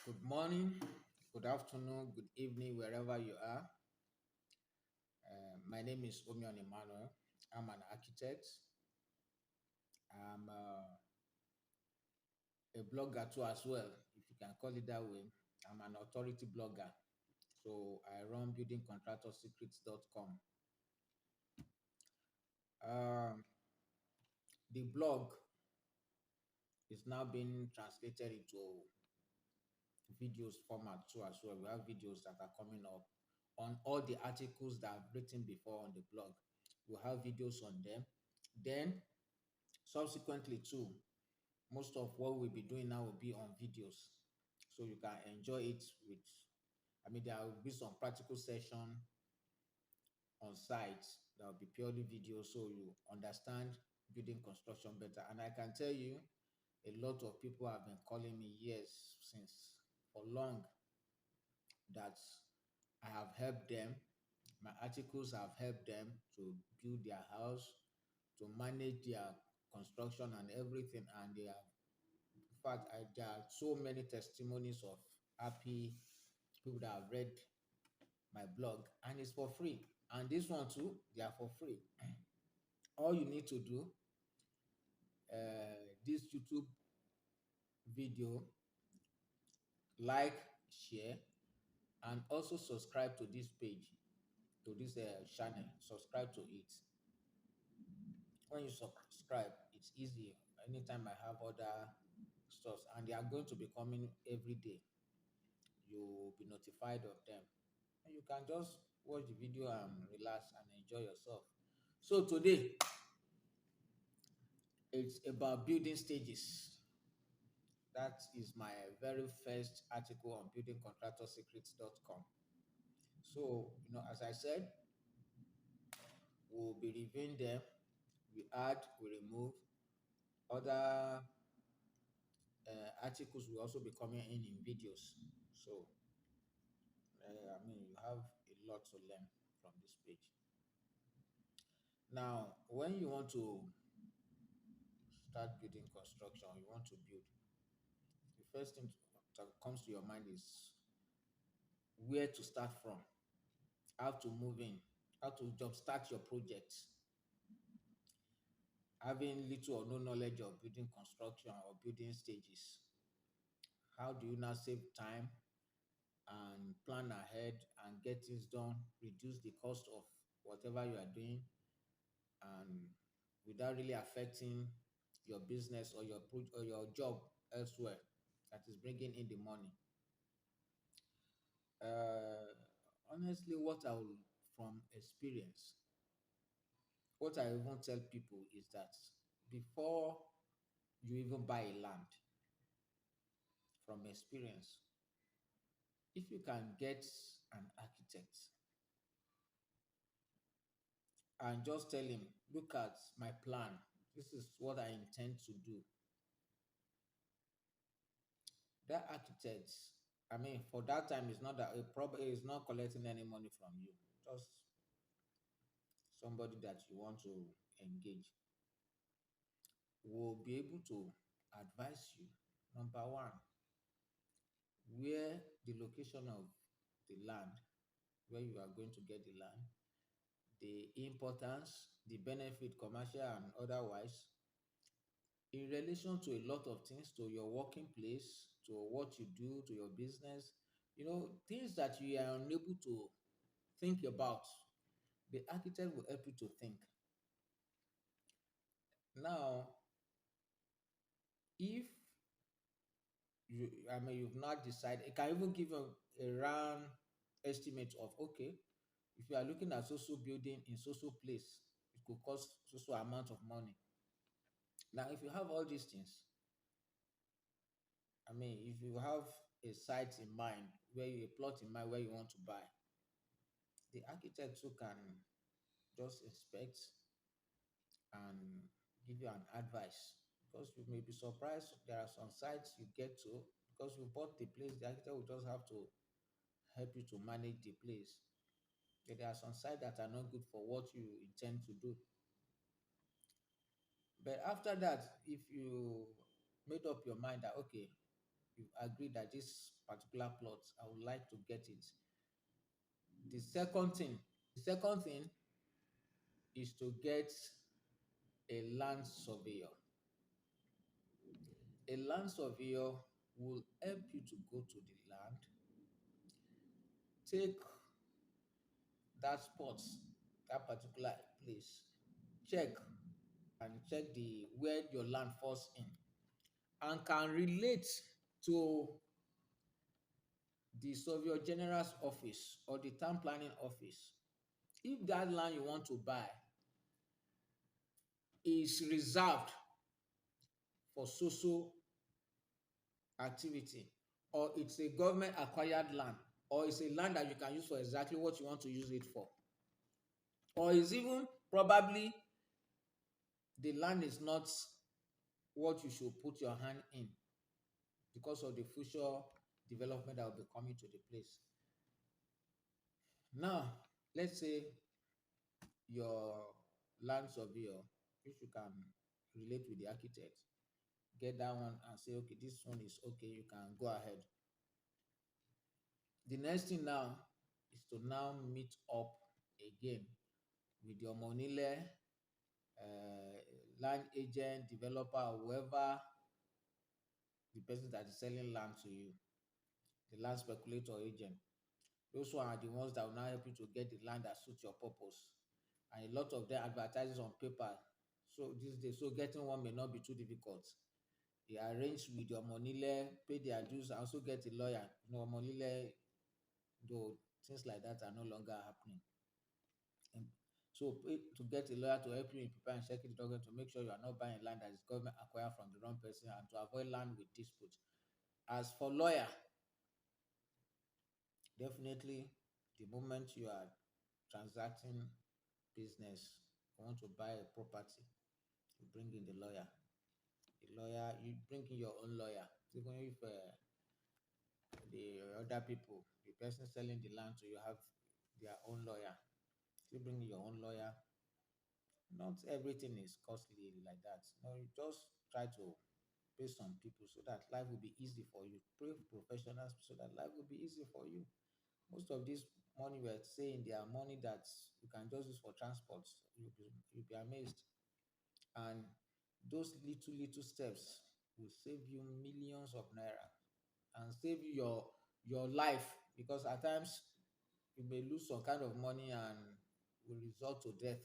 Good morning, good afternoon, good evening, wherever you are. My name is Omion Emmanuel. I'm an architect. I'm a blogger too, as well, if you can call it that way. I'm an authority blogger. So I run buildingcontractorsecrets.com. Um, the blog is now being translated into videos format too, as well. We have videos that are coming up on all the articles that I've written before on the blog. We'll have videos on them. Then subsequently too, most of what we'll be doing now will be on videos. So you can enjoy it with, there will be some practical session on site that will be purely video so you understand building construction better. And I can tell you, a lot of people have been calling me years since for long that I have helped them. My articles have helped them to build their house, to manage their construction and everything. And they have, in fact, there are so many testimonies of happy people that have read my blog, and it's for free. And this one too, they are for free. All you need to do, this YouTube video, like, share, and also subscribe to this page, to this channel. Subscribe to it. When you subscribe, it's easy. Anytime I have other stuff, and they are going to be coming every day, you'll be notified of them. And you can just watch the video and relax and enjoy yourself. So today, it's about building stages. That is my very first article on buildingcontractorsecrets.com. So, as I said, we'll be reviewing them. We add, we remove. Other articles will also be coming in videos. So, you have a lot to learn from this page. Now, when you want to start building construction, you want to build, the first thing that comes to your mind is where to start from, how to move in, how to jumpstart your project. Having little or no knowledge of building construction or building stages, how do you now save time and plan ahead and get things done, reduce the cost of whatever you are doing, and without really affecting your business or or your job elsewhere that is bringing in the money. Honestly, from experience, what I even tell people is that before you even buy a land, from experience, if you can get an architect and just tell him, look at my plan, this is what I intend to do, that architect, for that time, it's not that it probably is not collecting any money from you, just somebody that you want to engage, will be able to advise you, number one, where the location of the land, where you are going to get the land, the importance, the benefit, commercial and otherwise, in relation to a lot of things, to your working place, to what you do, to your business, things that you are unable to think about, the architect will help you to think. Now, if you've not decided, it can even give a round estimate of, okay, if you are looking at social building in social place, it could cost social amount of money. Now, if you have all these things, if you have a site in mind, a plot in mind where you want to buy, the architect too can just inspect and give you an advice, because you may be surprised there are some sites you get to, because you bought the place, the architect will just have to help you to manage the place. There are some sites that are not good for what you intend to do. But after that, if you made up your mind that, okay, you've agreed that this particular plot. I would like to get it. The second thing, the second thing is to get a land surveyor. A land surveyor will help you to go to the land, take that spot, that particular place, check and check the where your land falls in, and can relate to the surveyor general's office or the town planning office. If that land you want to buy is reserved for social activity, or it's a government acquired land, or it's a land that you can use for exactly what you want to use it for, or is even probably the land is not what you should put your hand in because of the future development that will be coming to the place. Now, let's say your land surveyor, if you can relate with the architect, get that one and say, okay, this one is okay, you can go ahead. The next thing now is to now meet up again with your Monile land agent, developer, whoever the person that is selling land to you, the land speculator agent. Those one are the ones that will now help you to get the land that suits your purpose. And a lot of them advertises on paper. So these days, so getting one may not be too difficult. They arrange with your Monile, pay their dues, and also get a lawyer. You know, Monile, though things like that are no longer happening. And so pay to get a lawyer to help you in preparing and checking the document to make sure you are not buying land that is government acquired from the wrong person and to avoid land with dispute. As for lawyer, definitely the moment you are transacting business, you want to buy a property, you bring in the lawyer. The lawyer, you bring in your own lawyer. Even if the other people, the person selling the land to you have their own lawyer, you bring in your own lawyer. Not everything is costly like that. No, you just try to pay some people so that life will be easy for you. Pay professionals so that life will be easy for you. Most of this money we're saying they are money that you can just use for transport. You'll be amazed. And those little steps will save you millions of naira and save you your life, because at times you may lose some kind of money and will result to death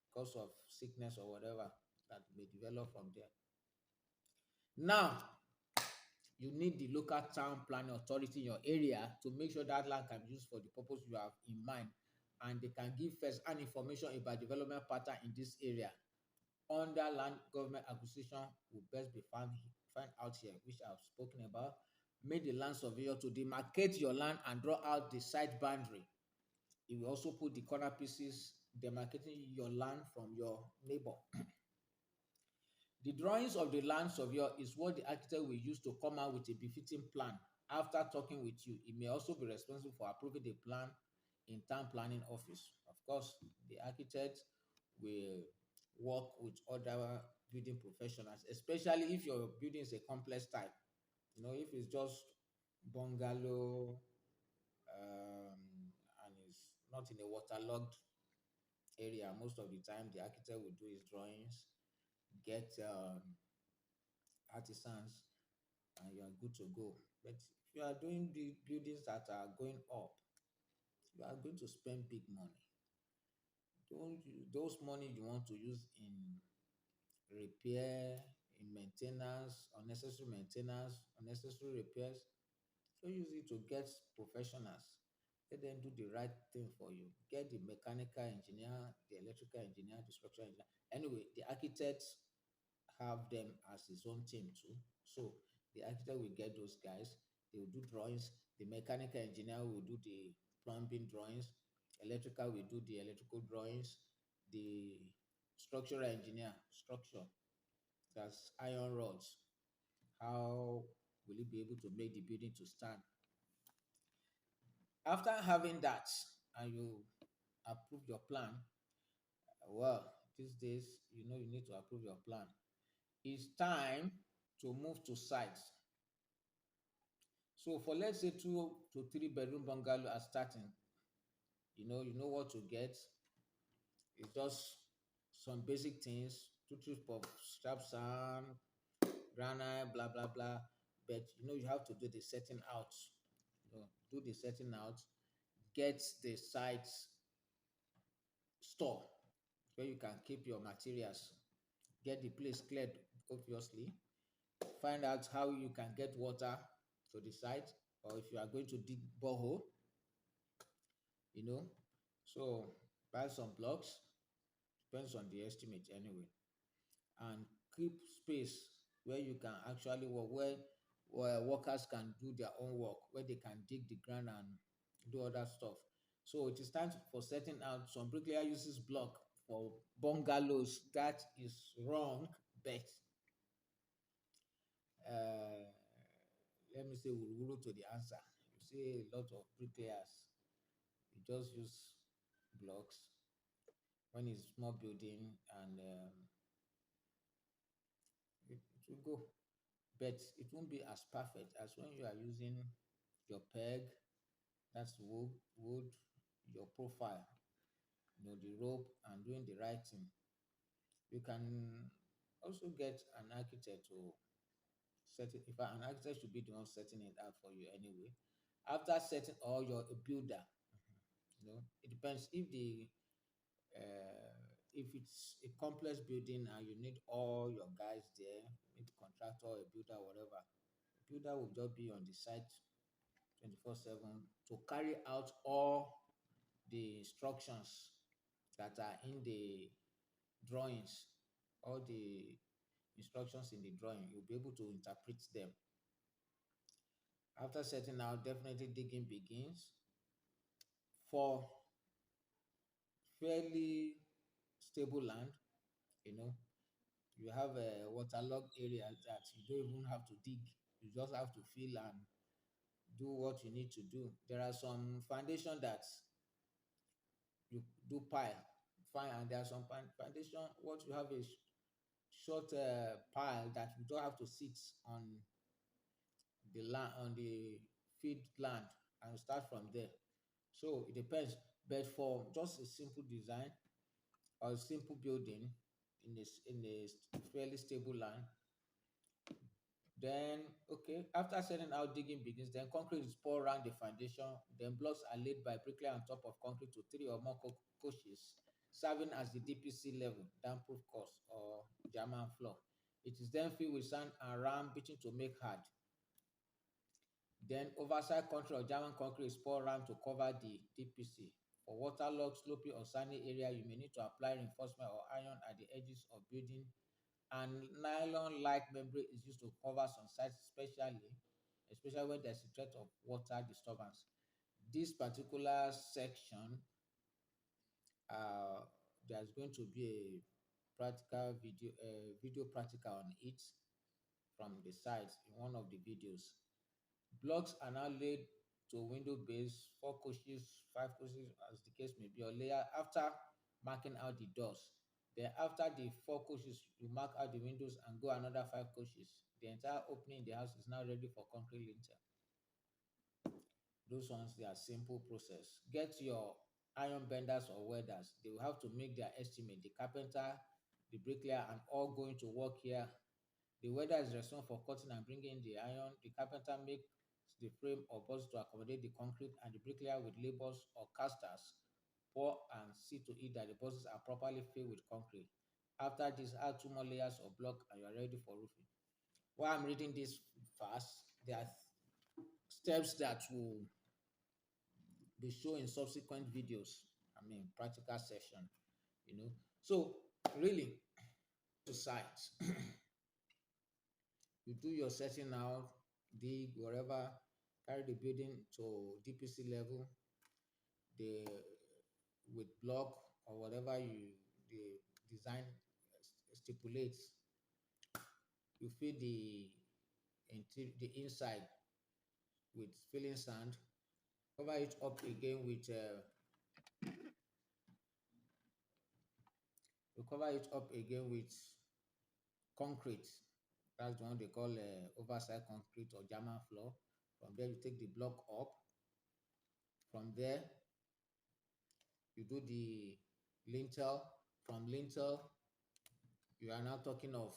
because of sickness or whatever that may develop from there. Now, you need the local town planning authority in your area to make sure that land can be used for the purpose you have in mind, and they can give first hand information about development pattern in this area. Under land government acquisition will best be find out here, which I've spoken about. Make the land surveyor to demarcate your land and draw out the site boundary. It will also put the corner pieces demarcating your land from your neighbor. The drawings of the land surveyor is what the architect will use to come out with a befitting plan. After talking with you, he may also be responsible for approving the plan in town planning office. Of course, the architect will work with other building professionals, especially if your building is a complex type. You know, if it's just bungalow and it's not in a waterlogged area, most of the time the architect will do his drawings, get artisans, and you are good to go. But if you are doing the buildings that are going up, you are going to spend big money. Those money you want to use in repair, in maintenance, unnecessary repairs. So use it to get professionals. Let them do the right thing for you. Get the mechanical engineer, the electrical engineer, the structural engineer. Anyway, the architects have them as his own team too. So the architect will get those guys. They will do drawings. The mechanical engineer will do the plumbing drawings. Electrical will do the electrical drawings. The structural engineer, structure, that's iron rods. How will you be able to make the building to stand? After having that, and you approve your plan, well, these days, you know you need to approve your plan. It's time to move to sites. So for let's say 2 to 3 bedroom bungalow are starting, you know what to get. It's just some basic things, two tubes of sharp sand, granite, blah blah blah. But you have to do the setting out. Do the setting out, get the site store where you can keep your materials, get the place cleared, obviously. Find out how you can get water to the site, or if you are going to dig borehole, you know. So buy some blocks, depends on the estimate anyway, and keep space where you can actually work, where workers can do their own work, where they can dig the ground and do other stuff. So it is time for setting out. Some bricklayer uses block for bungalows. That is wrong, but uh, let me say wuru to the answer. You see a lot of bricklayers, you just use blocks when it's small building, and it will go. But it won't be as perfect as when you are using your peg, that's wood, your profile, the rope, and doing the right thing. You can also get an architect to set it. In fact, an architect should be the one setting it out for you anyway. After setting, or you're a builder, it depends if it's a complex building and you need all your guys there, you need contractor, a builder, whatever. The builder will just be on the site 24/7 to carry out all the instructions that are in the drawings, all the instructions in the drawing. You'll be able to interpret them. After setting out, definitely digging begins. For fairly stable land, you know, you have a waterlogged area that you don't even have to dig. You just have to fill and do what you need to do. There are some foundation that you do pile, fine, and there are some foundation what you have is short pile that you don't have to sit on the land, on the feed land, and start from there. So it depends. But for just a simple design or a simple building in a fairly stable land, then okay, after setting out, digging begins. Then concrete is poured around the foundation. Then blocks are laid by bricklayer on top of concrete to three or more coaches, serving as the DPC level, damp-proof course or German floor. It is then filled with sand and ram beaten to make hard. Then oversized concrete or German concrete is poured around to cover the DPC. For waterlogged, slopy or sandy area, you may need to apply reinforcement or iron at the edges of building, and nylon-like membrane is used to cover some sites, especially when there's a threat of water disturbance. This particular section, uh, there's going to be a practical video practical on it from the site in one of the videos. Blocks are now laid to window base, 4 coaches, 5 coaches, as the case may be, or layer after marking out the doors. Then after the 4 coaches, you mark out the windows and go another 5 coaches. The entire opening in the house is now ready for concrete lintel. Those ones, they are simple process. Get your iron benders or welders. They will have to make their estimate. The carpenter, the bricklayer, and all going to work here. The welder is responsible for cutting and bringing in the iron. The carpenter makes the frame or boards to accommodate the concrete, and the bricklayer with labors or casters pour and see to it that the boxes are properly filled with concrete. After this, add 2 more layers of block and you're ready for roofing. While I'm reading this fast, there are steps that will be shown in subsequent videos. I mean, practical session, you know. So, really, to sites, you do your setting out, dig wherever, carry the building to DPC level, the with block or whatever the design stipulates. You fill the inside with filling sand, cover it up again with you cover it up again with concrete. That's the one they call oversized concrete or German floor. From there, you take the block up. From there, you do the lintel. From lintel, you are now talking of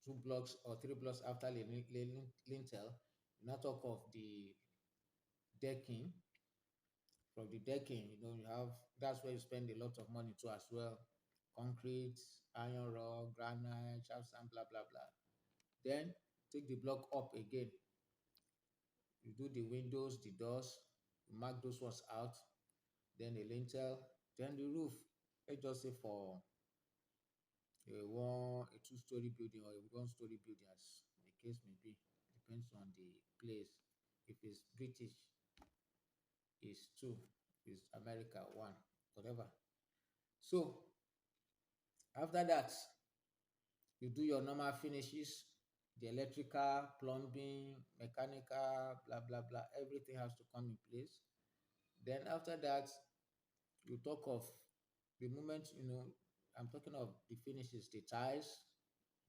2 blocks or 3 blocks after lintel. You now talk of the decking. From the decking, you have that's where you spend a lot of money too as well. Concrete, iron rod, granite, sharp sand, blah blah blah. Then take the block up again. You do the windows, the doors, you mark those ones out, then the lintel, then the roof. Let's just say for a 2-story building or a 1-story building, as the case may be, depends on the place. If it's British, it's two. If it's America, one, whatever. So after that, you do your normal finishes, the electrical, plumbing, mechanical, blah blah blah. Everything has to come in place. Then after that, you talk of the moment, I'm talking of the finishes, the tiles,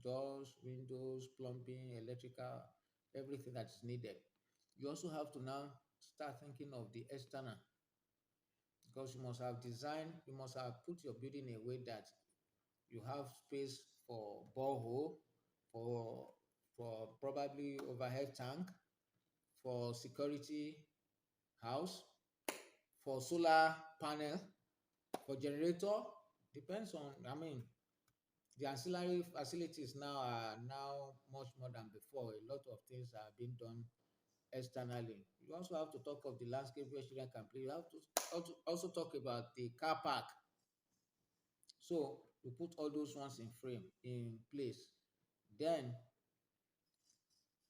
doors, windows, plumbing, electrical, everything that is needed. You also have to now start thinking of the external, because you must have put your building in a way that you have space for borehole, for probably overhead tank, for security house, for solar panel, for generator. Depends on, the ancillary facilities now are now much more than before. A lot of things are being done externally. You also have to talk of the landscape where children can play. You have to also talk about the car park. So you put all those ones in place. Then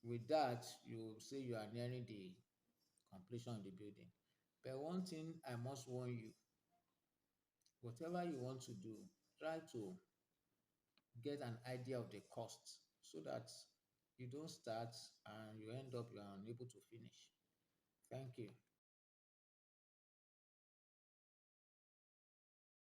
with that, you say you are nearing the completion of the building. But one thing I must warn you, whatever you want to do, try to get an idea of the cost so that you don't start and you end up you are unable to finish.